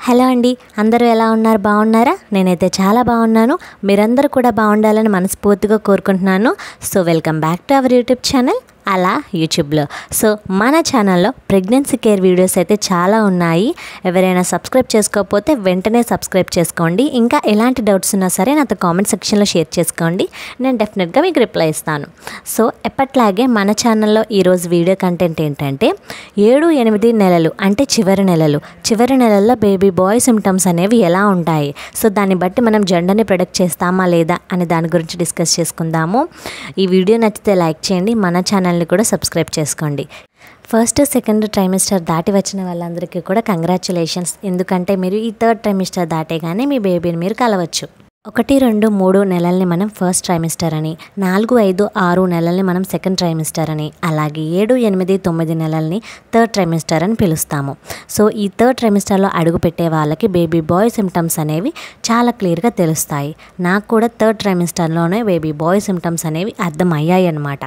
Hello అండి, అందరూ ఎలా ఉన్నారు? బాగున్నారా? నేనైతే చాలా బాగున్నాను. మీరందరూ కూడా బాగుండాలని మనస్ఫూర్తిగా కోరుకుంటున్నాను. So welcome back to our YouTube channel అలా యూట్యూబ్లో. సో మన ఛానల్లో ప్రెగ్నెన్సీ కేర్ వీడియోస్ అయితే చాలా ఉన్నాయి. ఎవరైనా సబ్స్క్రైబ్ చేసుకోకపోతే వెంటనే సబ్స్క్రైబ్ చేసుకోండి. ఇంకా ఎలాంటి డౌట్స్ ఉన్నా సరే నాతో కామెంట్ సెక్షన్లో షేర్ చేసుకోండి, నేను డెఫినెట్గా మీకు రిప్లై ఇస్తాను. సో ఎప్పట్లాగే మన ఛానల్లో ఈరోజు వీడియో కంటెంట్ ఏంటంటే 7-8 నెలలు అంటే చివరి నెలల్లో బేబీ బాయ్ సిమ్టమ్స్ అనేవి ఎలా ఉంటాయి, సో దాన్ని బట్టి మనం జెండర్ని ప్రొడక్ట్ చేస్తామా లేదా అనే దాని గురించి డిస్కస్ చేసుకుందాము. ఈ వీడియో నచ్చితే లైక్ చేయండి, మన ఛానల్ని కూడా సబ్స్క్రైబ్ చేసుకోండి. ఫస్ట్ సెకండ్ ట్రైమిస్టర్ దాటి వచ్చిన వాళ్ళందరికీ కూడా కంగ్రాచ్యులేషన్స్. ఎందుకంటే మీరు ఈ థర్డ్ ట్రైమిస్టర్ దాటేగానే మీ బేబీని మీరు కలవచ్చు. 1, 2, 3 నెలల్ని మనం ఫస్ట్ ట్రైమిస్టర్ అని, 4, 5, 6 నెలల్ని మనం సెకండ్ ట్రైమిస్టర్ అని, అలాగే 7, 8, 9 నెలల్ని థర్డ్ ట్రైమిస్టర్ అని పిలుస్తాము. సో ఈ థర్డ్ ట్రైమిస్టర్లో అడుగు పెట్టే వాళ్ళకి బేబీ బాయ్ సిమ్టమ్స్ అనేవి చాలా క్లియర్గా తెలుస్తాయి. నాకు కూడా థర్డ్ ట్రైమిస్టర్లోనే బేబీ బాయ్ సిమ్టమ్స్ అనేవి అర్థమయ్యాయి అన్నమాట.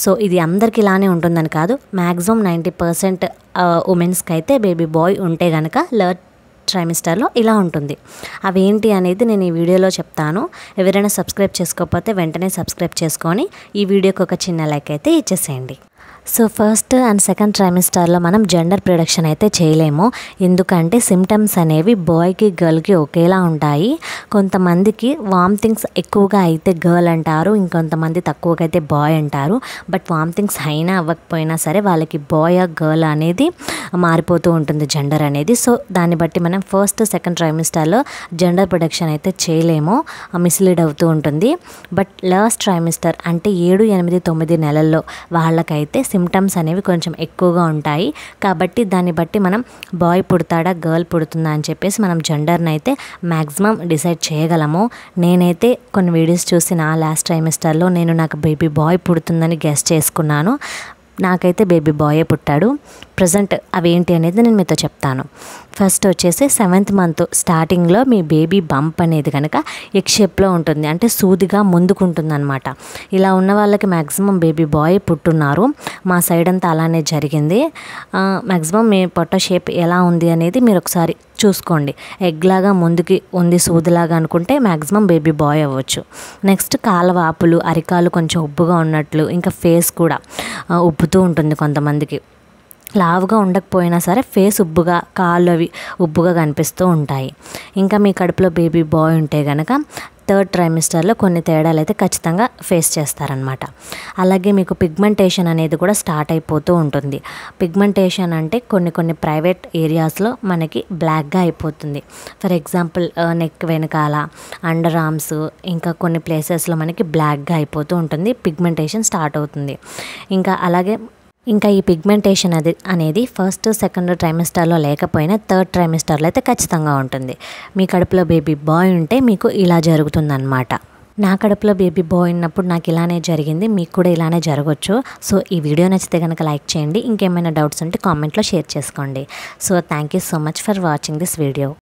సో ఇది అందరికి ఇలానే ఉంటుందని కాదు, మ్యాక్సిమం 90% ఉమెన్స్కి అయితే బేబీ బాయ్ ఉంటే కనుక ట్రైమిస్టర్లో ఇలా ఉంటుంది. అవేంటి అనేది నేను ఈ వీడియోలో చెప్తాను. ఎవరైనా సబ్స్క్రైబ్ చేసుకోకపోతే వెంటనే సబ్స్క్రైబ్ చేసుకొని ఈ వీడియోకి ఒక చిన్న లైక్ అయితే ఇచ్చేసేయండి. సో ఫస్ట్ అండ్ సెకండ్ ట్రైమిస్టర్లో మనం జెండర్ ప్రొడక్షన్ అయితే చేయలేము. ఎందుకంటే సిమ్టమ్స్ అనేవి బాయ్కి గర్ల్కి ఒకేలా ఉంటాయి. కొంతమందికి వామిటింగ్స్ ఎక్కువగా అయితే గర్ల్ అంటారు, ఇంకొంతమంది తక్కువగా అయితే బాయ్ అంటారు. బట్ వామిటింగ్స్ అయినా అవ్వకపోయినా సరే వాళ్ళకి బాయ్ ఆ గర్ల్ అనేది మారిపోతూ ఉంటుంది జెండర్ అనేది. సో దాన్ని బట్టి మనం ఫస్ట్ సెకండ్ ట్రైమిస్టర్లో జెండర్ ప్రొడక్షన్ అయితే చేయలేము, మిస్లీడ్ అవుతూ ఉంటుంది. బట్ లాస్ట్ ట్రైమిస్టర్ అంటే 7, 8, 9 నెలల్లో వాళ్ళకైతే సిమ్టమ్స్ అనేవి కొంచెం ఎక్కువగా ఉంటాయి. కాబట్టి దాన్ని బట్టి మనం బాయ్ పుడతాడా గర్ల్ పుడుతుందా అని చెప్పేసి మనం జెండర్ని అయితే మ్యాక్సిమం డిసైడ్ చేయగలము. నేనైతే కొన్ని వీడియోస్ చూసి నా లాస్ట్ ట్రైమిస్టర్లో నాకు బేబీ బాయ్ పుడుతుందని గెస్ చేసుకున్నాను. నాకైతే బేబీ బాయే పుట్టాడు. ప్రజెంట్ అవేంటి అనేది నేను మీతో చెప్తాను. ఫస్ట్ వచ్చేసి 7th మంత్ స్టార్టింగ్లో మీ బేబీ బంప్ అనేది కనుక ఎగ్ షేప్లో ఉంటుంది, అంటే సూదిగా ముందుకుంటుంది అనమాట. ఇలా ఉన్న వాళ్ళకి మ్యాక్సిమం బేబీ బాయ్ పుట్టున్నారు. మా సైడ్ అంతా అలానే జరిగింది. మ్యాక్సిమం మీ పొట్ట షేప్ ఎలా ఉంది అనేది మీరు ఒకసారి చూసుకోండి. ఎగ్ లాగా ముందుకి ఉంది సూదిలాగా అనుకుంటే మ్యాక్సిమం బేబీ బాయ్ అవ్వచ్చు. నెక్స్ట్ కాళ్ళ వాపులు, అరికాలు కొంచెం ఉబ్బుగా ఉన్నట్లు, ఇంకా ఫేస్ కూడా ఉబ్బుతూ ఉంటుంది. కొంతమందికి లావుగా ఉండకపోయినా సరే ఫేస్ ఉబ్బుగా, కాళ్ళు అవి ఉబ్బుగా కనిపిస్తూ ఉంటాయి. ఇంకా మీ కడుపులో బేబీ బాయ్ ఉంటే కనుక థర్డ్ ట్రైమిస్టర్లో కొన్ని తేడాలు అయితే ఖచ్చితంగా ఫేస్ చేస్తారనమాట. అలాగే మీకు పిగ్మెంటేషన్ అనేది కూడా స్టార్ట్ అయిపోతూ ఉంటుంది. పిగ్మెంటేషన్ అంటే కొన్ని ప్రైవేట్ ఏరియాస్లో మనకి బ్లాక్గా అయిపోతుంది. ఫర్ ఎగ్జాంపుల్ నెక్ వెనకాల, అండర్ ఆర్మ్స్, ఇంకా కొన్ని ప్లేసెస్లో మనకి బ్లాక్గా అయిపోతూ ఉంటుంది. పిగ్మెంటేషన్ స్టార్ట్ అవుతుంది. ఇంకా ఈ పిగ్మెంటేషన్ అనేది ఫస్ట్ సెకండ్ ట్రైమిస్టర్లో లేకపోయినా థర్డ్ ట్రైమిస్టర్లో అయితే ఖచ్చితంగా ఉంటుంది. మీ కడుపులో బేబీ బాయ్ ఉంటే మీకు ఇలా జరుగుతుందన్నమాట. నా కడుపులో బేబీ బాయ్ ఉన్నప్పుడు నాకు ఇలానే జరిగింది, మీకు కూడా ఇలానే జరగవచ్చు. సో ఈ వీడియో నచ్చితే కనుక లైక్ చేయండి. ఇంకేమైనా డౌట్స్ ఉంటే కామెంట్లో షేర్ చేసుకోండి. So thank you so much for watching this video.